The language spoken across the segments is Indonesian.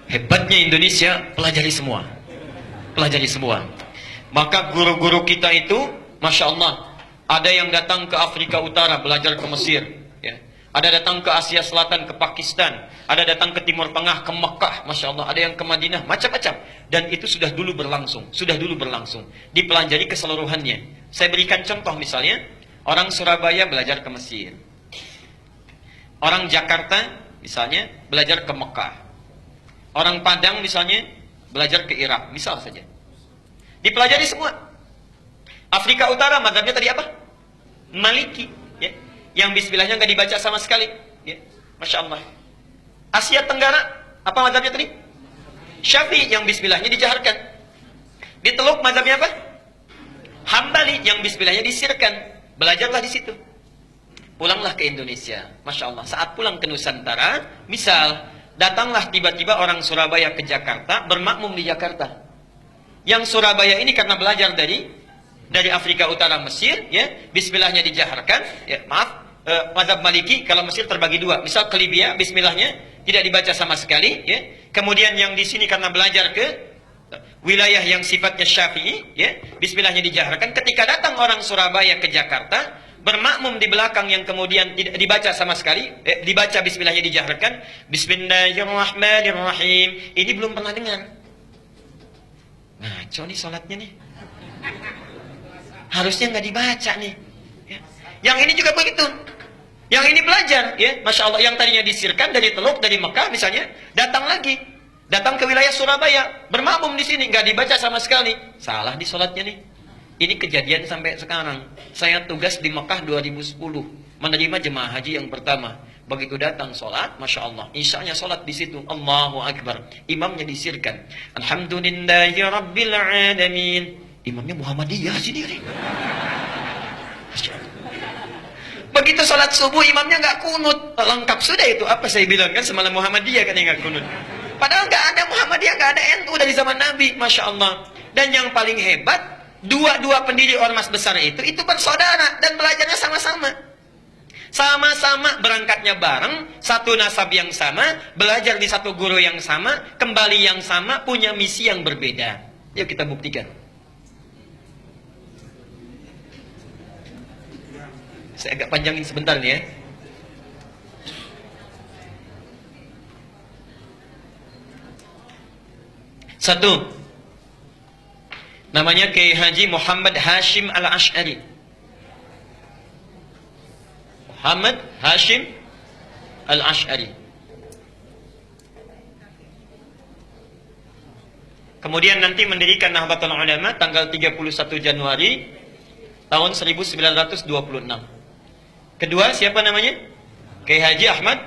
Hebatnya Indonesia, pelajari semua. Pelajari semua. Maka guru-guru kita itu, Masya Allah, ada yang datang ke Afrika Utara belajar ke Mesir, ya. Ada datang ke Asia Selatan, ke Pakistan, ada datang ke Timur Tengah, ke Mekah, Masya Allah, ada yang ke Madinah, macam-macam. Dan itu sudah dulu berlangsung, dipelajari keseluruhannya. Saya berikan contoh misalnya, orang Surabaya belajar ke Mesir, orang Jakarta misalnya belajar ke Mekah, orang Padang misalnya belajar ke Irak, misal saja. Dipelajari semua. Afrika Utara mazhabnya tadi apa? Maliki, ya. Yang bismillahnya nggak dibaca sama sekali, ya. Masya Allah. Asia Tenggara apa mazhabnya tadi? Syafi'i, yang bismillahnya dijaharkan. Di Teluk mazhabnya apa? Hambali, yang bismillahnya disirkan. Belajarlah di situ. Pulanglah ke Indonesia, Masya Allah. Saat pulang ke Nusantara, misal datanglah tiba-tiba orang Surabaya ke Jakarta, bermakmum di Jakarta. Yang Surabaya ini karena belajar dari Afrika Utara, Mesir, ya, bismillahnya dijaharkan, ya, maaf, mazhab Maliki kalau Mesir terbagi dua. Misal ke Libya, bismillahnya tidak dibaca sama sekali, ya. Kemudian yang di sini karena belajar ke wilayah yang sifatnya Syafi'i, ya, bismillahnya dijaharkan. Ketika datang orang Surabaya ke Jakarta, bermakmum di belakang yang kemudian tidak dibaca sama sekali, dibaca bismillahnya dijaharkan, Bismillahirrahmanirrahim. Ini belum pernah dengar. Ngaco nih sholatnya nih. Harusnya nggak dibaca nih, ya. Yang ini juga begitu. Yang ini belajar, ya, Masya Allah. Yang tadinya disirkan dari Teluk, dari Mekah misalnya, datang lagi, datang ke wilayah Surabaya, bermakmum di sini, nggak dibaca sama sekali. Salah di sholatnya nih. Ini kejadian sampai sekarang. Saya tugas di Mekah 2010, menerima jemaah haji yang pertama. Begitu datang sholat, Masya Allah, isyanya sholat di situ, Allahu Akbar. Imamnya disirkan, Alhamdulillahi Rabbil Alamin. Imamnya Muhammadiyah sendiri. Begitu sholat subuh, imamnya nggak kunut. Lengkap sudah itu. Apa saya bilang kan semalam Muhammadiyah kan yang nggak kunut. Padahal nggak ada Muhammadiyah, nggak ada NU dari zaman Nabi, Masya Allah. Dan yang paling hebat, dua pendiri ormas besar itu bersaudara dan belajarnya sama-sama. Sama-sama berangkatnya bareng, satu nasab yang sama, belajar di satu guru yang sama, kembali yang sama, punya misi yang berbeda. Yuk kita buktikan. Saya agak panjangin sebentar nih ya. Satu, namanya Kiai Haji Muhammad Hashim Al-Ash'ari. Muhammad Hashim Al-Ash'ari. Kemudian nanti mendirikan Nahdlatul Ulama tanggal 31 Januari tahun 1926. Kedua, siapa namanya? Kiai Haji Ahmad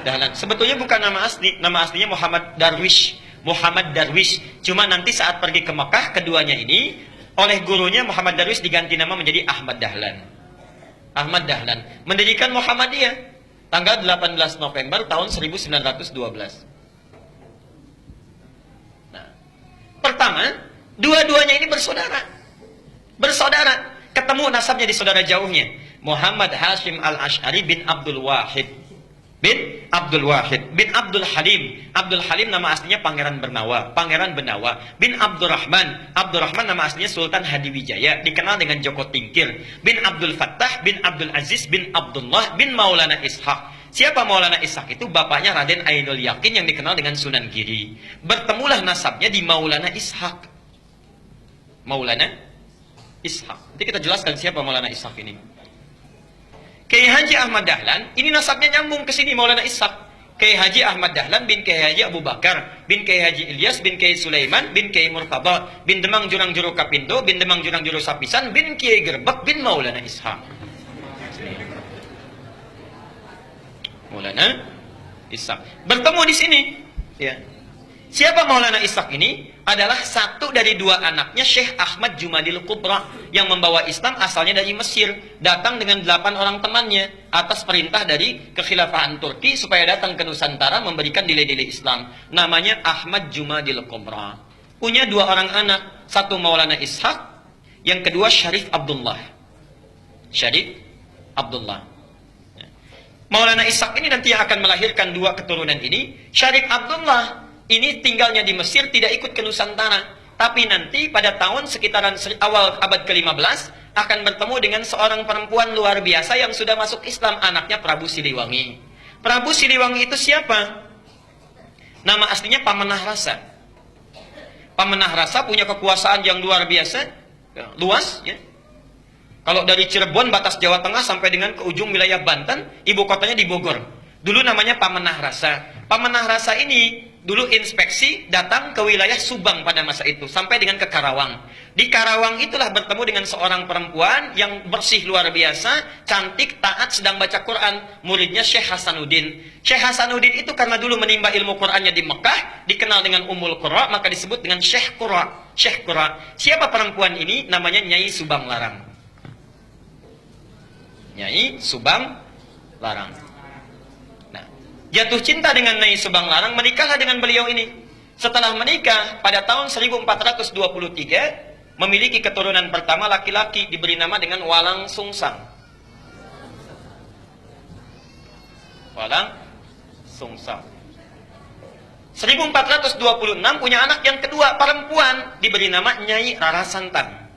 Dahlan. Sebetulnya bukan nama asli, nama aslinya Muhammad Darwish. Muhammad Darwish. Cuma nanti saat pergi ke Mekah, keduanya ini oleh gurunya Muhammad Darwish diganti nama menjadi Ahmad Dahlan. Ahmad Dahlan mendirikan Muhammadiyah tanggal 18 November tahun 1912. Nah, pertama, dua-duanya ini bersaudara. Bersaudara. Ketemu nasabnya di saudara jauhnya. Muhammad Hashim Al-Ash'ari bin Abdul Wahid. Bin Abdul Wahid. Bin Abdul Halim. Abdul Halim nama aslinya Pangeran Bernawa. Pangeran Benawa. Bin Abdurrahman. Abdurrahman nama aslinya Sultan Hadiwijaya. Dikenal dengan Joko Tingkir. Bin Abdul Fattah. Bin Abdul Aziz. Bin Abdullah. Bin Maulana Ishaq. Siapa Maulana Ishaq itu? Bapaknya Raden Ainul Yakin yang dikenal dengan Sunan Giri. Bertemulah nasabnya di Maulana Ishaq. Maulana Ishaq. Nanti kita jelaskan siapa Maulana Ishaq ini. Kiai Haji Ahmad Dahlan, ini nasabnya nyambung ke sini Maulana Ishaq. Kiai Haji Ahmad Dahlan bin Kiai Haji Abu Bakar, bin Kiai Haji Ilyas, bin Kiai Sulaiman, bin Kiai Murtada, bin Demang Jurang Juru Kapindo, bin Demang Jurang Juru Sapisan, bin Kiai Gerbek, bin Maulana Ishaq. Maulana Ishaq. Bertemu di sini. Ya. Siapa Maulana Ishaq ini? Adalah satu dari dua anaknya Syekh Ahmad Jumadil Kubra yang membawa Islam asalnya dari Mesir, datang dengan 8 orang temannya atas perintah dari kekhilafahan Turki supaya datang ke Nusantara memberikan nilai-nilai Islam. Namanya Ahmad Jumadil Kubra. Punya 2 orang anak, satu Maulana Ishaq, yang kedua Syarif Abdullah. Syarif Abdullah. Maulana Ishaq ini nanti akan melahirkan 2 keturunan ini. Syarif Abdullah ini tinggalnya di Mesir, tidak ikut ke Nusantara. Tapi nanti pada tahun sekitaran awal abad ke-15 akan bertemu dengan seorang perempuan luar biasa yang sudah masuk Islam, anaknya Prabu Siliwangi. Prabu Siliwangi itu siapa? Nama aslinya Pamenah Rasa. Pamenah Rasa punya kekuasaan yang luar biasa, luas ya. Kalau dari Cirebon batas Jawa Tengah sampai dengan ke ujung wilayah Banten, ibu kotanya di Bogor. Dulu namanya Pamenah Rasa. Pamenah Rasa ini dulu inspeksi datang ke wilayah Subang pada masa itu sampai dengan ke Karawang. Di Karawang itulah bertemu dengan seorang perempuan yang bersih luar biasa, cantik, taat, sedang baca Quran. Muridnya Syekh Hasanuddin. Syekh Hasanuddin itu karena dulu menimba ilmu Qurannya di Mekah, dikenal dengan Ummul Qura, maka disebut dengan Syekh Qura. Syekh Qura. Siapa perempuan ini? Namanya Nyai Subang Larang. Nyai Subang Larang. Nah, jatuh cinta dengan Nyai Subang Larang, menikahlah dengan beliau ini. Setelah menikah pada tahun 1423 memiliki keturunan pertama laki-laki, diberi nama dengan Walang Sungsang. Walang Sungsang. 1426 punya anak yang kedua perempuan, diberi nama Nyai Rara Santang.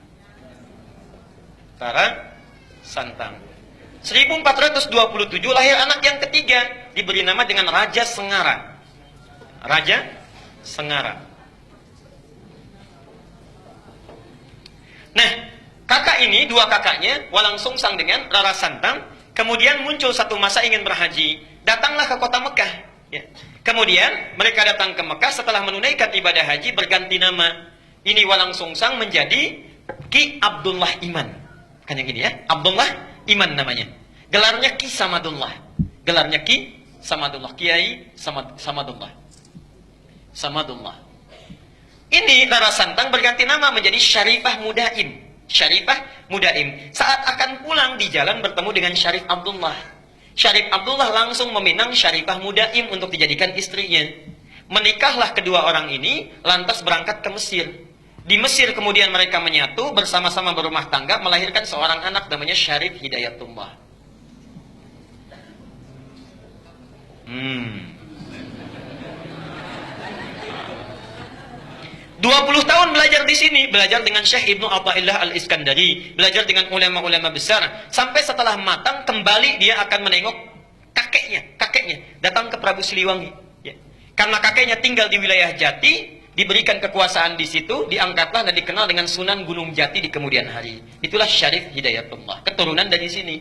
Rara Santang. 1427 lahir anak yang ketiga, diberi nama dengan Raja Sengara. Raja Sengara. Nah, kakak ini, dua kakaknya, Walang Sungsang dengan Rara Santang, kemudian muncul satu masa ingin berhaji. Datanglah ke kota Mekah. Ya. Kemudian mereka datang ke Mekah setelah menunaikan ibadah haji, berganti nama. Ini Walang Sungsang menjadi Ki Abdullah Iman. Kan yang ini ya, Abdullah Iman namanya. Gelarnya Ki Samadullah. Gelarnya Ki Samadullah, Kiai Samadullah. Samadullah. Ini Rara Santang berganti nama menjadi Syarifah Mudaim. Syarifah Mudaim. Saat akan pulang di jalan bertemu dengan Syarif Abdullah. Syarif Abdullah langsung meminang Syarifah Mudaim untuk dijadikan istrinya. Menikahlah kedua orang ini, lantas berangkat ke Mesir. Di Mesir kemudian mereka menyatu, bersama-sama berumah tangga, melahirkan seorang anak namanya Syarif Hidayatullah. 20 tahun belajar di sini, belajar dengan Syekh Ibnu Athaillah Al-Iskandari, belajar dengan ulama-ulama besar, sampai setelah matang kembali dia akan menengok kakeknya datang ke Prabu Siliwangi. Ya. Karena kakeknya tinggal di wilayah Jati, diberikan kekuasaan di situ, diangkatlah dan dikenal dengan Sunan Gunung Jati di kemudian hari. Itulah Syarif Hidayatullah, keturunan dari sini.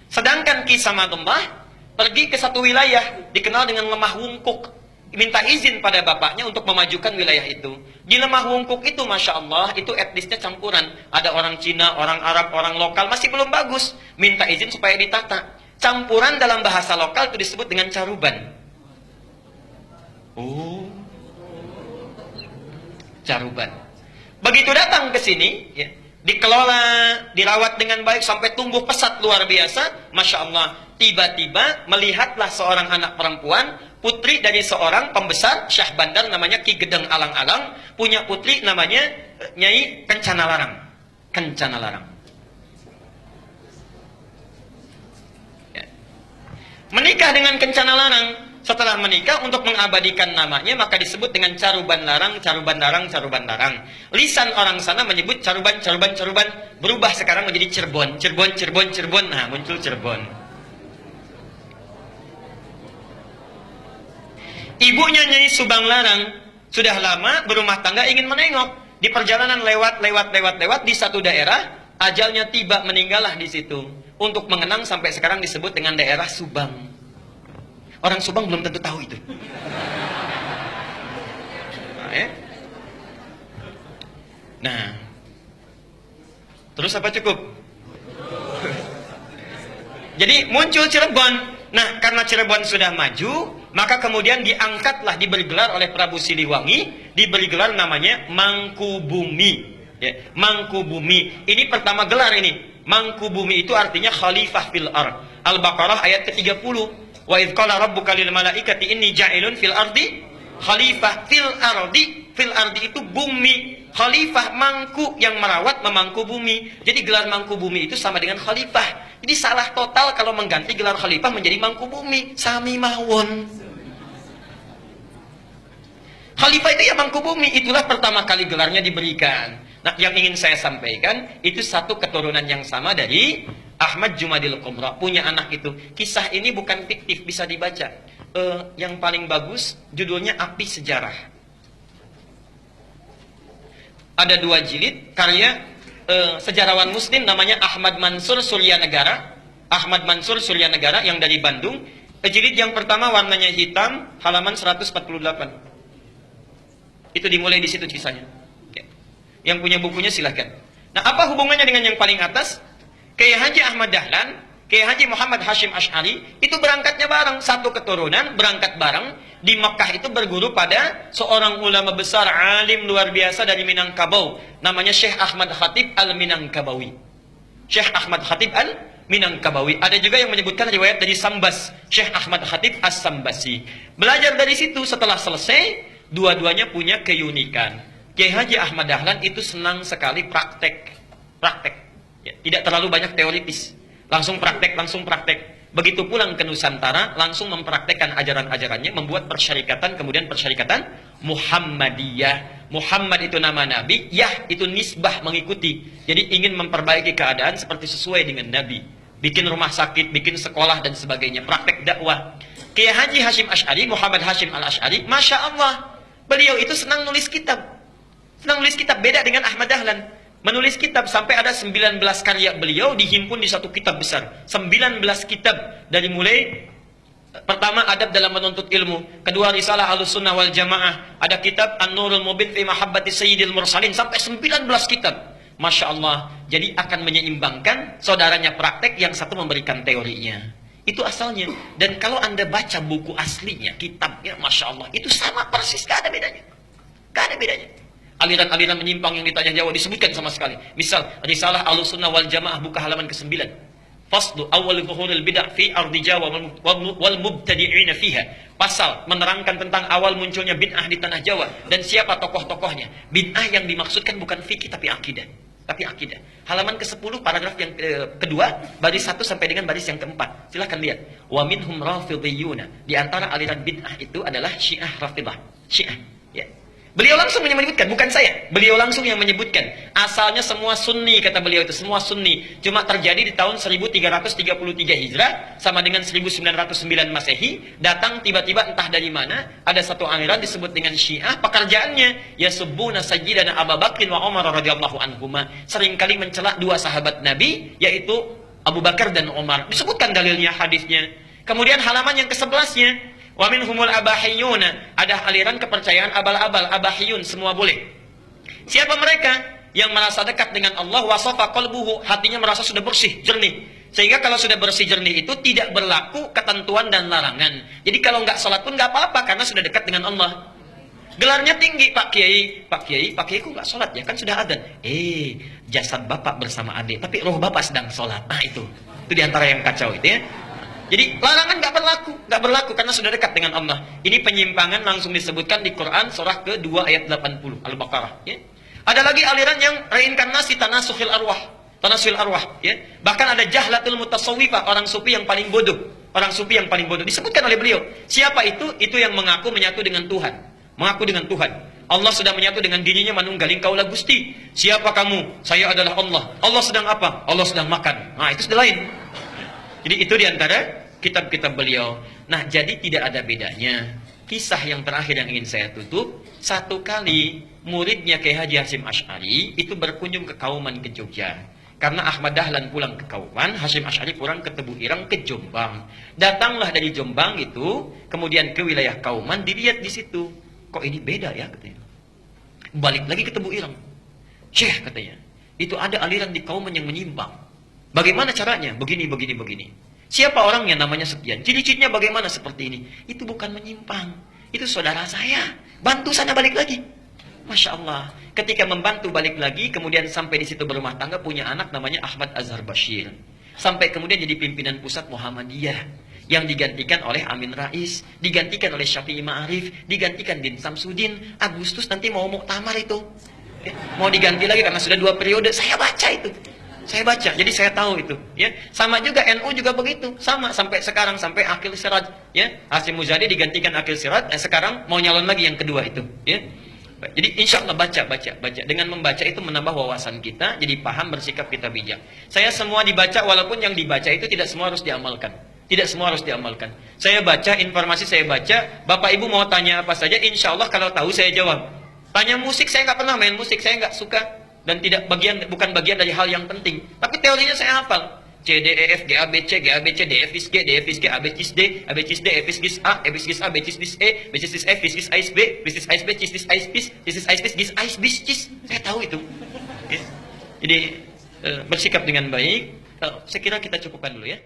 Sedangkan Ki Samadullah pergi ke satu wilayah dikenal dengan Lemah Wungkuk. Minta izin pada bapaknya untuk memajukan wilayah itu. Di Lemah Wungkuk itu, Masya Allah, itu etnisnya campuran. Ada orang Cina, orang Arab, orang lokal, masih belum bagus. Minta izin supaya ditata. Campuran dalam bahasa lokal itu disebut dengan caruban. Oh, caruban. Begitu datang ke sini, ya, dikelola, dirawat dengan baik sampai tumbuh pesat luar biasa. Masya Allah, tiba-tiba melihatlah seorang anak perempuan, putri dari seorang pembesar Syah Bandar namanya Ki Gedeng Alang-Alang, punya putri namanya Nyai Kencana Larang. Kencana Larang. Ya. Menikah dengan Kencana Larang. Setelah menikah, untuk mengabadikan namanya maka disebut dengan Caruban Larang, Caruban Larang, Caruban Larang. Lisan orang sana menyebut Caruban, Caruban, Caruban, berubah sekarang menjadi Cirebon, Cirebon, Cirebon, Cirebon. Nah, muncul Cirebon. Ibunya Nyai Subang Larang sudah lama berumah tangga, ingin menengok. Di perjalanan lewat di satu daerah, ajalnya tiba, meninggallah di situ. Untuk mengenang sampai sekarang disebut dengan daerah Subang. Orang Subang belum tentu tahu itu. Nah, ya. Nah, terus apa cukup? Jadi muncul Cirebon. Nah, karena Cirebon sudah maju, maka kemudian diangkatlah, diberi gelar oleh Prabu Siliwangi, diberi gelar namanya Mangkubumi. Ya, Mangkubumi. Ini pertama gelar ini. Mangkubumi itu artinya khalifah fil ard. Al-Baqarah ayat ke-30. Wa idz qala rabbuka lil malaikati inni ja'ilun fil ardi khalifah. Fil ardi, fil ardi itu bumi. Khalifah, mangku, yang merawat, memangku bumi. Jadi gelar mangku bumi itu sama dengan khalifah. Jadi salah total kalau mengganti gelar khalifah menjadi mangku bumi. Sami mawon. Khalifah itu ya Mangkubumi, itulah pertama kali gelarnya diberikan. Nah, yang ingin saya sampaikan, itu satu keturunan yang sama dari Ahmad Jumadil Kubra, punya anak itu. Kisah ini bukan fiktif, bisa dibaca. Yang paling bagus, judulnya Api Sejarah. Ada 2 jilid, karya sejarawan muslim namanya Ahmad Mansur Suryanegara. Ahmad Mansur Suryanegara yang dari Bandung. Jilid yang pertama warnanya hitam, halaman 148. Itu dimulai di situ kisahnya. Yang punya bukunya silahkan. Nah, apa hubungannya dengan yang paling atas? Kiai Haji Ahmad Dahlan, Kiai Haji Muhammad Hashim Asy'ari, itu berangkatnya bareng, satu keturunan, berangkat bareng. Di Makkah itu berguru pada seorang ulama besar, alim luar biasa dari Minangkabau. Namanya Syekh Ahmad Khatib Al-Minangkabawi. Syekh Ahmad Khatib Al-Minangkabawi. Ada juga yang menyebutkan riwayat dari Sambas, Syekh Ahmad Khatib As-Sambasi. Belajar dari situ, setelah selesai, dua-duanya punya keunikan. Kiai Haji Ahmad Dahlan itu senang sekali praktek. Ya, tidak terlalu banyak teoritis. Langsung praktek. Begitu pulang ke Nusantara, langsung mempraktekkan ajaran-ajarannya, membuat persyarikatan, kemudian persyarikatan Muhammadiyah. Muhammad itu nama Nabi, Yah itu nisbah, mengikuti. Jadi ingin memperbaiki keadaan seperti sesuai dengan Nabi. Bikin rumah sakit, bikin sekolah, dan sebagainya. Praktek dakwah. Kiai Haji Hashim Asy'ari, Muhammad Hashim Al-Asy'ari, Masya Allah, beliau itu senang nulis kitab. Beda dengan Ahmad Dahlan. Menulis kitab sampai ada 19 karya beliau dihimpun di satu kitab besar. 19 kitab, dari mulai pertama adab dalam menuntut ilmu, kedua risalah Ahlussunnah wal Jamaah, ada kitab An-Nurul Mubin fi Mahabbati Sayyidil Mursalin, sampai 19 kitab. Masya Allah. Jadi akan menyeimbangkan, saudaranya praktek, yang satu memberikan teorinya. Itu asalnya. Dan kalau Anda baca buku aslinya, kitabnya, Masya Allah, itu sama persis, gak ada bedanya. Aliran-aliran menyimpang yang di Tanah Jawa disebutkan sama sekali. Misal, risalah Ahlussunnah wal Jamaah, buka halaman ke-9. Faslu awal zuhuril bid'ah fi ardi Jawa wal mubtadi'ina fiha. Pasal menerangkan tentang awal munculnya bid'ah di Tanah Jawa dan siapa tokoh-tokohnya. Bid'ah yang dimaksudkan bukan fikih tapi akidah. Halaman ke-10, paragraf yang kedua, baris 1 sampai dengan baris yang ke-4. Silahkan lihat. Wa minhum rafidhiyuna. Di antara aliran bid'ah itu adalah Syiah Rafidah. Syiah, ya. Beliau langsung menyebutkan, bukan saya. Beliau langsung yang menyebutkan. Asalnya semua Sunni, kata beliau itu, semua Sunni. Cuma terjadi di tahun 1333 Hijrah sama dengan 1909 Masehi. Datang tiba-tiba entah dari mana, ada satu aliran disebut dengan Syiah. Pekerjaannya yasubbuna sayyidana Abu Bakr wa Umar radhiyallahu anhuma. Seringkali mencela 2 sahabat Nabi, yaitu Abu Bakar dan Umar. Disebutkan dalilnya, hadisnya. Kemudian halaman yang ke-11-nya, wa minhumul abahiyuna, ada aliran kepercayaan abal-abal, abahiyun, semua boleh. Siapa mereka? Yang merasa dekat dengan Allah, wasafa qalbuhu, hatinya merasa sudah bersih, jernih. Sehingga kalau sudah bersih, jernih itu tidak berlaku ketentuan dan larangan. Jadi kalau nggak sholat pun nggak apa-apa, karena sudah dekat dengan Allah. Gelarnya tinggi, Pak Kiai kok nggak sholat ya, kan sudah adzan. Jasad bapak bersama adik, tapi roh bapak sedang sholat. Nah itu diantara yang kacau itu ya. Jadi larangan nggak berlaku karena sudah dekat dengan Allah. Ini penyimpangan langsung disebutkan di Quran surah ke-2 ayat 80 Al-Baqarah. Ya. Ada lagi aliran yang reinkarnasi, tanasukhil arwah. Ya. Bahkan ada jahlatul mutasawwifah, orang sufi yang paling bodoh. Disebutkan oleh beliau. Siapa itu? Itu yang mengaku menyatu dengan Tuhan. Allah sedang menyatu dengan dirinya, manunggaling kaulah Gusti. Siapa kamu? Saya adalah Allah. Allah sedang apa? Allah sedang makan. Nah itu sudah lain. Jadi itu diantara kitab-kitab beliau. Nah, jadi tidak ada bedanya. Kisah yang terakhir yang ingin saya tutup, satu kali muridnya Kiai Haji Hashim Asy'ari itu berkunjung ke Kauman, ke Jogja. Karena Ahmad Dahlan pulang ke Kauman, Hashim Asy'ari pulang ke Tebu Ireng, ke Jombang. Datanglah dari Jombang itu, kemudian ke wilayah Kauman, dilihat di situ. Kok ini beda ya, katanya. Balik lagi ke Tebu Ireng. Syekh, katanya, itu ada aliran di Kauman yang menyimpang. Bagaimana caranya? Begini. Siapa orangnya? Namanya sekian. Ciri-cirinya bagaimana? Seperti ini. Itu bukan menyimpang. Itu saudara saya. Bantu sana balik lagi. Masya Allah. Ketika membantu balik lagi, kemudian sampai di situ berumah tangga, punya anak namanya Ahmad Azhar Bashir. Sampai kemudian jadi pimpinan pusat Muhammadiyah. Yang digantikan oleh Amin Rais, digantikan oleh Syafi'i Ma'arif, digantikan Din Samsudin. Agustus nanti mau muktamar itu. Mau diganti lagi karena sudah 2 periode. Saya baca itu. Saya baca, jadi saya tahu itu. Ya, sama juga NU juga begitu, sama sampai sekarang sampai Aqil Siraj. Ya, Hasyim Muzadi digantikan Aqil Siraj, sekarang mau nyalon lagi yang kedua itu. Ya, jadi insya Allah baca. Dengan membaca itu menambah wawasan kita, jadi paham, bersikap kita bijak. Saya semua dibaca, walaupun yang dibaca itu tidak semua harus diamalkan. Tidak semua harus diamalkan. Saya baca, informasi saya baca. Bapak Ibu mau tanya apa saja, insya Allah kalau tahu saya jawab. Tanya musik, saya nggak pernah main musik, saya nggak suka. Dan bukan bagian dari hal yang penting. Tapi teorinya saya hafal. C, D, E, F, G, A, B, C, G, A, B, C, D, F, G, D, F, G, A, B, C, D, A, B, C, D, F, G, A, F, G, A, B, C, D, E, B, C, F, G, A, B, B, C, A, B, C, A, B, C, A, B, C, A, saya tahu itu. Ya. Jadi bersikap dengan baik. Saya kira kita cukupkan dulu ya.